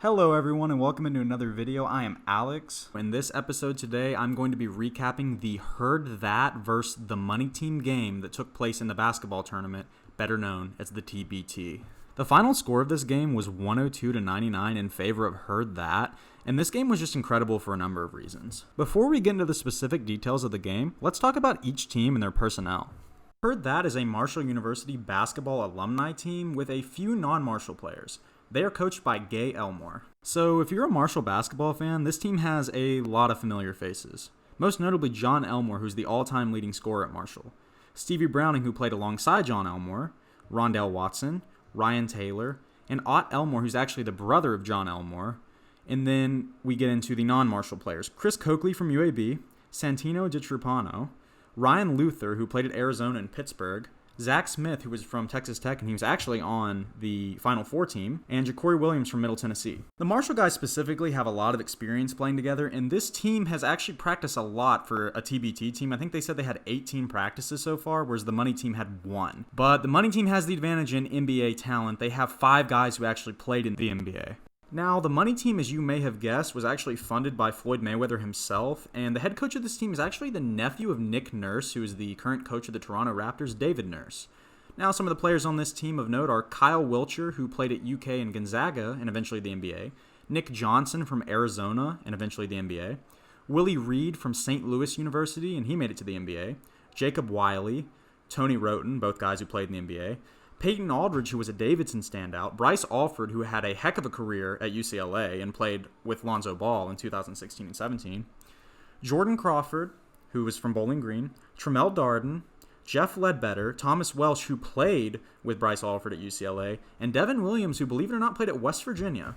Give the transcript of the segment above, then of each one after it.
Hello everyone and welcome into another video. I am Alex. In this episode today, I'm going to be recapping the Herd That versus the Money Team game that took place in the basketball tournament, better known as the TBT. The final score of this game was 102-99 in favor of Herd That, and this game was just incredible for a number of reasons. Before we get into the specific details of the game, let's talk about each team and their personnel. Herd That is a Marshall University basketball alumni team with a few non-Marshall players. They are coached by Gay Elmore. So if you're a Marshall basketball fan, this team has a lot of familiar faces. Most notably John Elmore, who's the all-time leading scorer at Marshall. Stevie Browning, who played alongside John Elmore. Rondell Watson, Ryan Taylor, and Ott Elmore, who's actually the brother of John Elmore. And then we get into the non-Marshall players. Chris Coakley from UAB, Santino DiTrupano, Ryan Luther, who played at Arizona and Pittsburgh, Zach Smith, who was from Texas Tech, and he was actually on the Final Four team, and Ja'Cory Williams from Middle Tennessee. The Marshall guys specifically have a lot of experience playing together, and this team has actually practiced a lot for a TBT team. I think they said they had 18 practices so far, whereas the Money team had 1. But the Money team has the advantage in NBA talent. They have 5 guys who actually played in the NBA. Now, the Money team, as you may have guessed, was actually funded by Floyd Mayweather himself, and the head coach of this team is actually the nephew of Nick Nurse, who is the current coach of the Toronto Raptors, David Nurse. Now, some of the players on this team of note are Kyle Wilcher, who played at UK and Gonzaga, and eventually the NBA, Nick Johnson from Arizona, and eventually the NBA, Willie Reed from St. Louis University, and he made it to the NBA, Jacob Wiley, Tony Roten, both guys who played in the NBA, Peyton Aldridge, who was a Davidson standout, Bryce Alford, who had a heck of a career at UCLA and played with Lonzo Ball in 2016 and 17, Jordan Crawford, who was from Bowling Green, Tremel Darden, Jeff Ledbetter, Thomas Welsh, who played with Bryce Alford at UCLA, and Devin Williams, who, believe it or not, played at West Virginia.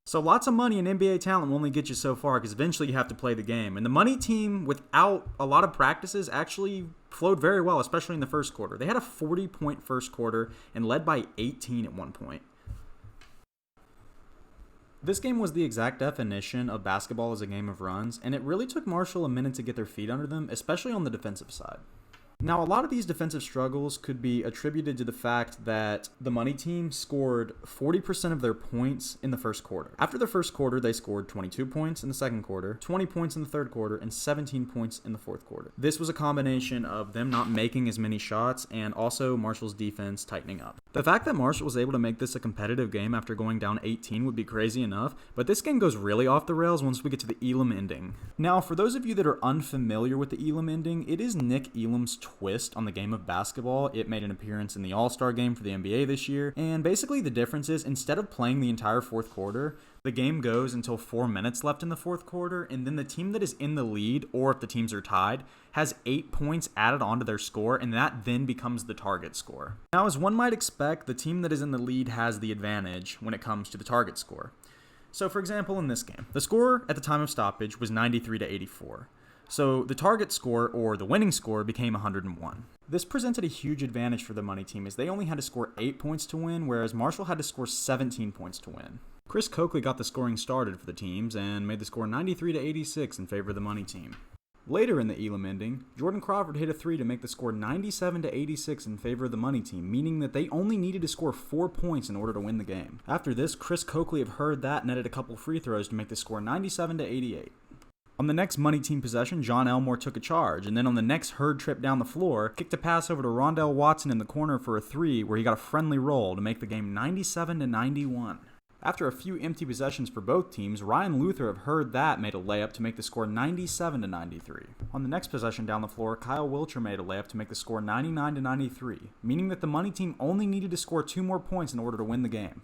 So lots of money and NBA talent will only get you so far because eventually you have to play the game. And the Money team, without a lot of practices, actually flowed very well, especially in the first quarter. They had a 40-point first quarter and led by 18 at one point. This game was the exact definition of basketball as a game of runs, and it really took Marshall a minute to get their feet under them, especially on the defensive side. Now, a lot of these defensive struggles could be attributed to the fact that the Money team scored 40% of their points in the first quarter. After the first quarter, they scored 22 points in the second quarter, 20 points in the third quarter, and 17 points in the fourth quarter. This was a combination of them not making as many shots and also Marshall's defense tightening up. The fact that Marshall was able to make this a competitive game after going down 18 would be crazy enough, but this game goes really off the rails once we get to the Elam ending. Now, for those of you that are unfamiliar with the Elam ending, it is Nick Elam's twist on the game of basketball. It made an appearance in the All-Star game for the NBA this year, and basically the difference is instead of playing the entire fourth quarter, the game goes until 4 minutes left in the fourth quarter, and then the team that is in the lead, or if the teams are tied, has 8 points added onto their score, and that then becomes the target score. Now, as one might expect, the team that is in the lead has the advantage when it comes to the target score. So, for example, in this game, the score at the time of stoppage was 93-84. So the target score, or the winning score, became 101. This presented a huge advantage for the Money team as they only had to score 8 points to win, whereas Marshall had to score 17 points to win. Chris Coakley got the scoring started for the teams and made the score 93-86 in favor of the Money team. Later in the Elam ending, Jordan Crawford hit a 3 to make the score 97-86 in favor of the Money team, meaning that they only needed to score 4 points in order to win the game. After this, Chris Coakley of Herd That netted a couple free throws to make the score 97-88. On the next Money team possession, John Elmore took a charge, and then on the next Herd trip down the floor, kicked a pass over to Rondell Watson in the corner for a 3 where he got a friendly roll to make the game 97-91. After a few empty possessions for both teams, Ryan Luther of Herd That made a layup to make the score 97-93. On the next possession down the floor, Kyle Wilcher made a layup to make the score 99-93, meaning that the Money team only needed to score 2 more points in order to win the game.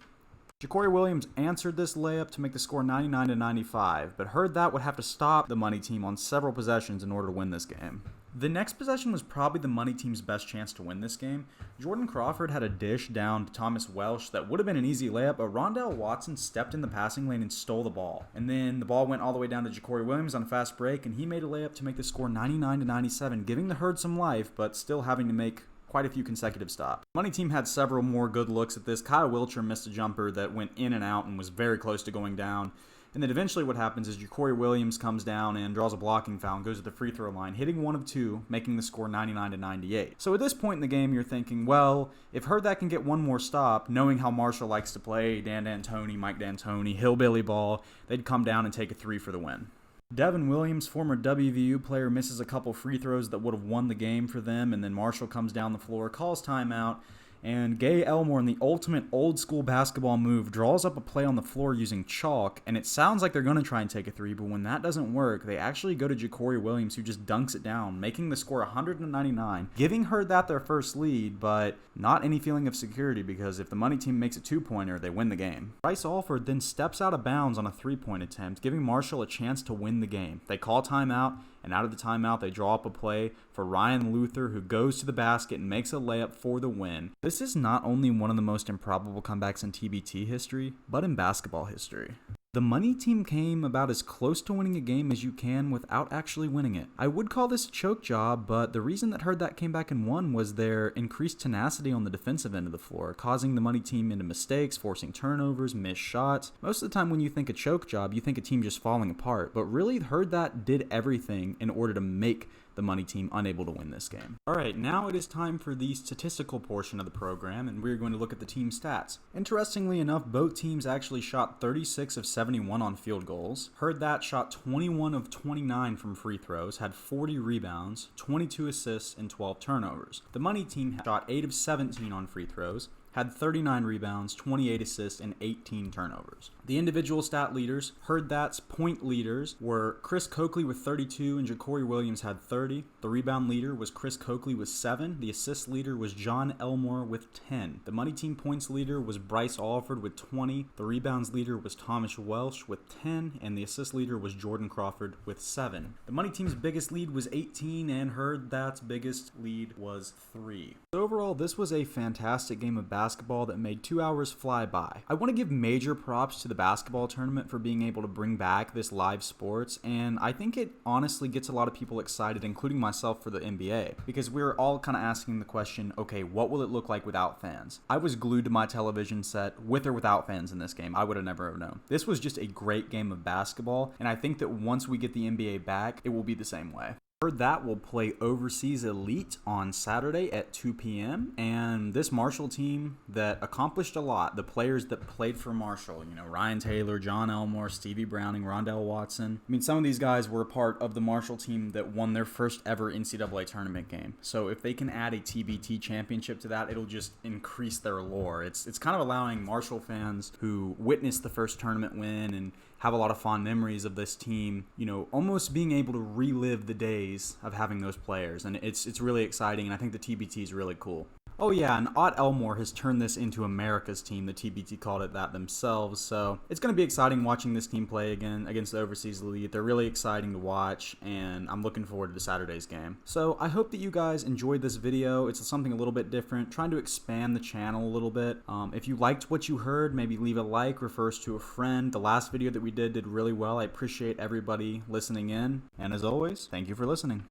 Ja'Cory Williams answered this layup to make the score 99-95, but Herd That would have to stop the Money team on several possessions in order to win this game. The next possession was probably the Money team's best chance to win this game. Jordan Crawford had a dish down to Thomas Welsh that would have been an easy layup, but Rondell Watson stepped in the passing lane and stole the ball. And then the ball went all the way down to Ja'Cory Williams on a fast break, and he made a layup to make the score 99-97, giving the Herd some life, but still having to make quite a few consecutive stops. Money team had several more good looks at this. Kyle Wilcher missed a jumper that went in and out and was very close to going down. And then eventually what happens is Ja'Cory Williams comes down and draws a blocking foul and goes to the free throw line, hitting 1 of 2, making the score 99-98. So at this point in the game, you're thinking, well, if Herd That can get one more stop, knowing how Marshall likes to play, Dan D'Antoni, Mike D'Antoni, hillbilly ball, they'd come down and take a 3 for the win. Devin Williams, former WVU player, misses a couple free throws that would have won the game for them, and then Marshall comes down the floor, calls timeout, and Gay Elmore, in the ultimate old-school basketball move, draws up a play on the floor using chalk, and it sounds like they're going to try and take a 3, but when that doesn't work, they actually go to Ja'Cory Williams, who just dunks it down, making the score 199, giving Herd That their first lead, but not any feeling of security, because if the money team makes a 2-pointer, they win the game. Bryce Alford then steps out of bounds on a 3-point attempt, giving Marshall a chance to win the game. They call timeout, and out of the timeout, they draw up a play for Ryan Luther, who goes to the basket and makes a layup for the win. This is not only one of the most improbable comebacks in TBT history, but in basketball history. The money team came about as close to winning a game as you can without actually winning it. I would call this a choke job, but the reason that Herd That came back and won was their increased tenacity on the defensive end of the floor, causing the money team into mistakes, forcing turnovers, missed shots. Most of the time when you think a choke job, you think a team just falling apart, but really Herd That did everything in order to make the money team unable to win this game. Alright, now it is time for the statistical portion of the program, and we're going to look at the team stats. Interestingly enough, both teams actually shot 36 of 71 on field goals. Herd That shot 21 of 29 from free throws, had 40 rebounds, 22 assists, and 12 turnovers. The money team shot 8 of 17 on free throws, had 39 rebounds, 28 assists, and 18 turnovers. The individual stat leaders, Herd That's point leaders, were Chris Coakley with 32 and Ja'Cory Williams had 30. The rebound leader was Chris Coakley with 7. The assist leader was John Elmore with 10. The money team points leader was Bryce Alford with 20. The rebounds leader was Thomas Welsh with 10. And the assist leader was Jordan Crawford with 7. The money team's biggest lead was 18 and Herd That's biggest lead was 3. So overall, this was a fantastic game of basketball that made 2 hours fly by. I want to give major props to the basketball tournament for being able to bring back this live sports, and I think it honestly gets a lot of people excited, including myself, for the NBA, because we're all kind of asking the question, okay, what will it look like without fans? I was glued to my television set with or without fans in this game. I would have never known. This was just a great game of basketball, and I think that once we get the NBA back, it will be the same way. Herd That will play Overseas Elite on Saturday at 2 p.m. And this Marshall team that accomplished a lot, the players that played for Marshall, Ryan Taylor, John Elmore, Stevie Browning, Rondell Watson. I mean, some of these guys were a part of the Marshall team that won their first ever NCAA tournament game. So if they can add a TBT championship to that, it'll just increase their lore. It's kind of allowing Marshall fans who witnessed the first tournament win and have a lot of fond memories of this team, almost being able to relive the days of having those players. And it's really exciting, and I think the TBT is really cool. Oh yeah, and Ott Elmore has turned this into America's team. The TBT called it that themselves, so it's going to be exciting watching this team play again against the Overseas Elite. They're really exciting to watch, and I'm looking forward to Saturday's game. So I hope that you guys enjoyed this video. It's something a little bit different, trying to expand the channel a little bit. If you liked what you heard, maybe leave a like, refer us to a friend. The last video that we did really well. I appreciate everybody listening in, and as always, thank you for listening.